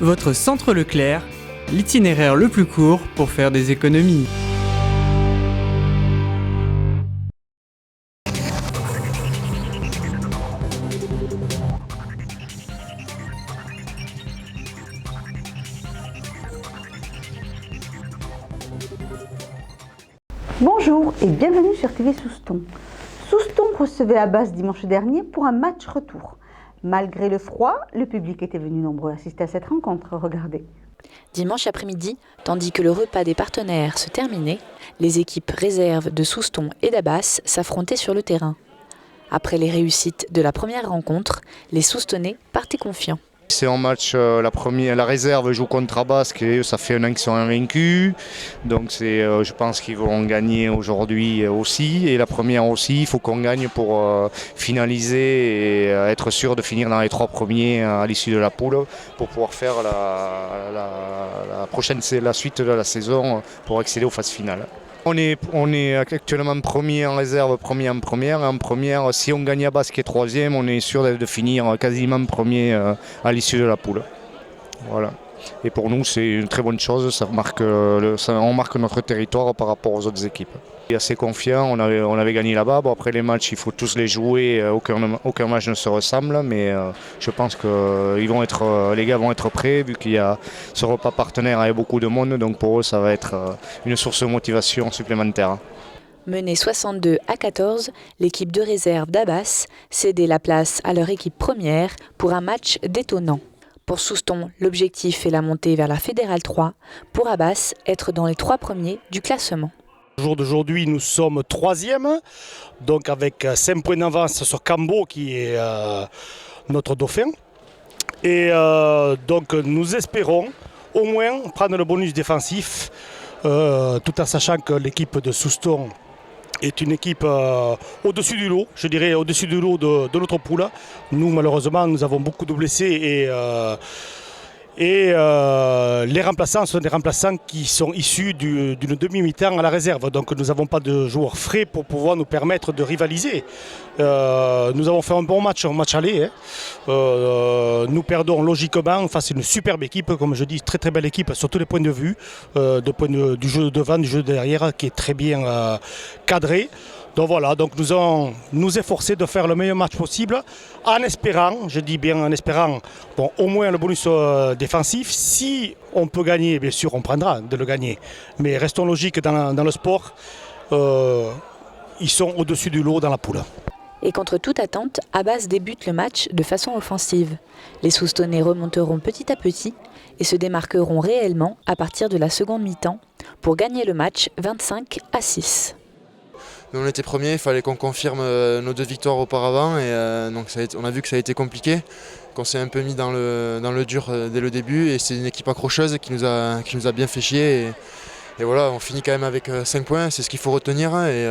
Votre centre Leclerc, l'itinéraire le plus court pour faire des économies. Bonjour et bienvenue sur TV Souston. Souston recevait Abbas dimanche dernier pour un match retour. Malgré le froid, le public était venu nombreux assister à cette rencontre. Regardez. Dimanche après-midi, tandis que le repas des partenaires se terminait, les équipes réserves de Souston et d'Abbas s'affrontaient sur le terrain. Après les réussites de la première rencontre, les Soustonnais partaient confiants. C'est un match, la réserve joue contre Abbas, ça fait un an qu'ils sont invaincus. Donc je pense qu'ils vont gagner aujourd'hui aussi. Et la première aussi, il faut qu'on gagne pour finaliser et être sûr de finir dans les 3 premiers à l'issue de la poule pour pouvoir faire la suite de la saison pour accéder aux phases finales. On est actuellement premier en réserve, premier en première. En première, si on gagne Abbas qui est 3e, on est sûr de finir quasiment premier à l'issue de la poule. Voilà. Et pour nous, c'est une très bonne chose. On marque notre territoire par rapport aux autres équipes. On est assez confiant. On avait gagné là-bas. Bon, après les matchs, il faut tous les jouer. Aucun match ne se ressemble. Mais je pense que les gars vont être prêts vu qu'il y a ce repas partenaire avec beaucoup de monde. Donc pour eux, ça va être une source de motivation supplémentaire. Menée 62-14, l'équipe de réserve d'Abbas cédait la place à leur équipe première pour un match détonnant. Pour Souston, l'objectif est la montée vers la Fédérale 3. Pour Abbas, être dans les 3 premiers du classement. Au jour d'aujourd'hui, nous sommes 3e, donc avec 5 points d'avance sur Cambo qui est notre dauphin. Et donc nous espérons au moins prendre le bonus défensif, tout en sachant que l'équipe de Souston est une équipe au-dessus du lot, je dirais au-dessus du lot de notre poule. Nous, malheureusement, nous avons beaucoup de blessés et les remplaçants sont des remplaçants qui sont issus d'une demi-mi-temps à la réserve. Donc nous n'avons pas de joueurs frais pour pouvoir nous permettre de rivaliser. Nous avons fait un bon match, aller. Nous perdons logiquement face à une superbe équipe, comme je dis, très très belle équipe sur tous les points de vue, du jeu de devant, du jeu de derrière, qui est très bien cadré. Donc voilà, donc nous allons nous efforcer de faire le meilleur match possible en espérant, je dis bien en espérant, au moins le bonus défensif. Si on peut gagner, bien sûr on prendra de le gagner. Mais restons logiques dans le sport, ils sont au-dessus du lot dans la poule. Et contre toute attente, Abbas débute le match de façon offensive. Les Soustonnais remonteront petit à petit et se démarqueront réellement à partir de la seconde mi-temps pour gagner le match 25-6. Nous, on était premiers, il fallait qu'on confirme nos 2 victoires auparavant et donc on a vu que ça a été compliqué, qu'on s'est un peu mis dans le dur dès le début et c'est une équipe accrocheuse qui nous a bien fait chier et voilà, on finit quand même avec 5 points, c'est ce qu'il faut retenir et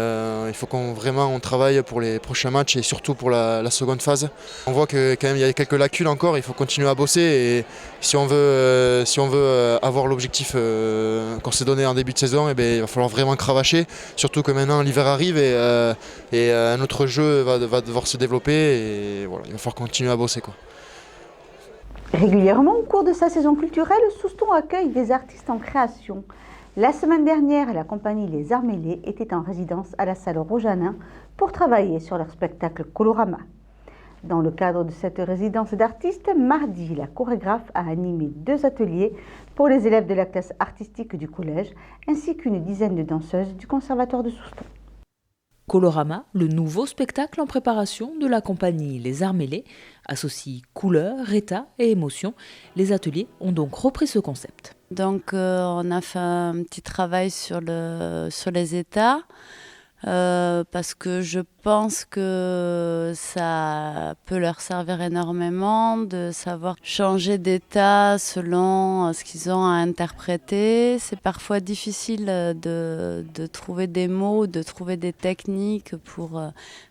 il faut qu'on travaille pour les prochains matchs et surtout pour la seconde phase. On voit que quand même il y a quelques lacunes encore, il faut continuer à bosser et si on veut avoir l'objectif qu'on s'est donné en début de saison, il va falloir vraiment cravacher, surtout que maintenant l'hiver arrive et notre jeu va devoir se développer et voilà, il va falloir continuer à bosser, quoi. Régulièrement, au cours de sa saison culturelle, Souston accueille des artistes en création. La semaine dernière, la compagnie Les Armélés était en résidence à la salle Rojanin pour travailler sur leur spectacle Colorama. Dans le cadre de cette résidence d'artistes, mardi, la chorégraphe a animé 2 ateliers pour les élèves de la classe artistique du collège, ainsi qu'une dizaine de danseuses du conservatoire de Souston. Colorama, le nouveau spectacle en préparation de la compagnie Les Armélés, associe couleurs, état et émotion. Les ateliers ont donc repris ce concept. Donc on a fait un petit travail sur les états parce que je pense que ça peut leur servir énormément de savoir changer d'état selon ce qu'ils ont à interpréter. C'est parfois difficile de trouver des mots, de trouver des techniques pour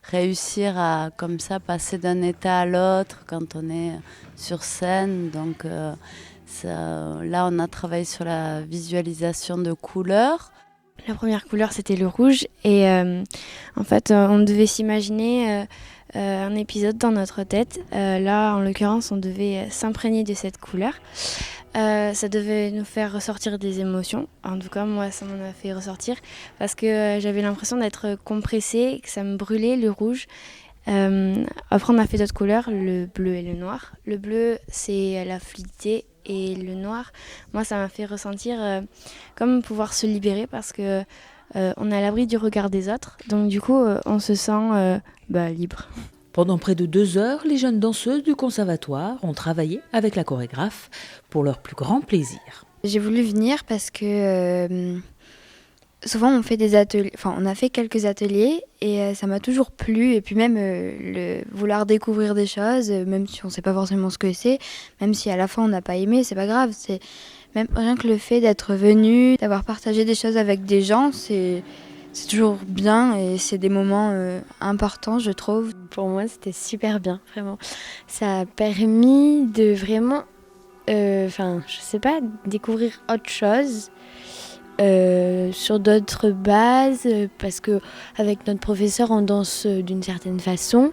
réussir à comme ça passer d'un état à l'autre quand on est sur scène. Donc là, on a travaillé sur la visualisation de couleurs. La première couleur, c'était le rouge. Et en fait, on devait s'imaginer un épisode dans notre tête. Là, en l'occurrence, on devait s'imprégner de cette couleur. Ça devait nous faire ressortir des émotions. En tout cas, moi, ça m'en a fait ressortir parce que j'avais l'impression d'être compressée, que ça me brûlait, le rouge. Après, on a fait d'autres couleurs, le bleu et le noir. Le bleu, c'est la fluidité et le noir, moi, ça m'a fait ressentir comme pouvoir se libérer parce que on est à l'abri du regard des autres. Donc, du coup, on se sent libre. Pendant près de 2 heures, les jeunes danseuses du conservatoire ont travaillé avec la chorégraphe pour leur plus grand plaisir. J'ai voulu venir parce que souvent on fait des ateliers, on a fait quelques ateliers et ça m'a toujours plu. Et puis même le vouloir découvrir des choses, même si on ne sait pas forcément ce que c'est, même si à la fin on n'a pas aimé, c'est pas grave. C'est même rien que le fait d'être venu, d'avoir partagé des choses avec des gens, c'est toujours bien et c'est des moments importants, je trouve. Pour moi, c'était super bien, vraiment. Ça a permis de vraiment, découvrir autre chose sur d'autres bases, parce que avec notre professeur, on danse d'une certaine façon.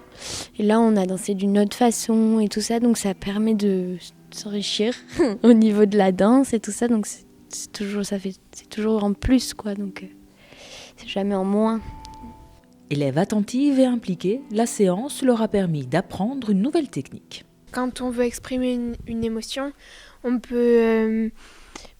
Et là, on a dansé d'une autre façon et tout ça, donc ça permet de s'enrichir au niveau de la danse et tout ça. Donc c'est toujours en plus, quoi. Donc c'est jamais en moins. Élèves attentives et impliquées, la séance leur a permis d'apprendre une nouvelle technique. Quand on veut exprimer une émotion, on peut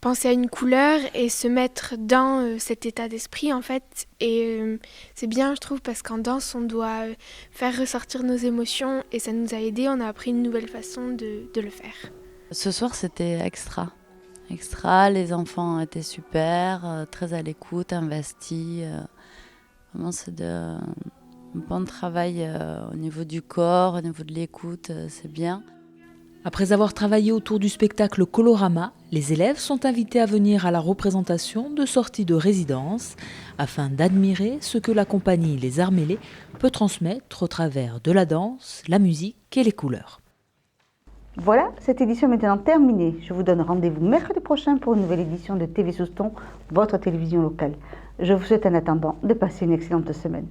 penser à une couleur et se mettre dans cet état d'esprit en fait. Et c'est bien, je trouve, parce qu'en danse, on doit faire ressortir nos émotions et ça nous a aidés. On a appris une nouvelle façon de le faire. Ce soir, c'était extra. Les enfants étaient super, très à l'écoute, investis. Vraiment, c'est un bon travail au niveau du corps, au niveau de l'écoute, c'est bien. Après avoir travaillé autour du spectacle Colorama, les élèves sont invités à venir à la représentation de sortie de résidence afin d'admirer ce que la compagnie Les Arts Mêlés peut transmettre au travers de la danse, la musique et les couleurs. Voilà, cette édition est maintenant terminée. Je vous donne rendez-vous mercredi prochain pour une nouvelle édition de TV Souston, votre télévision locale. Je vous souhaite en attendant de passer une excellente semaine.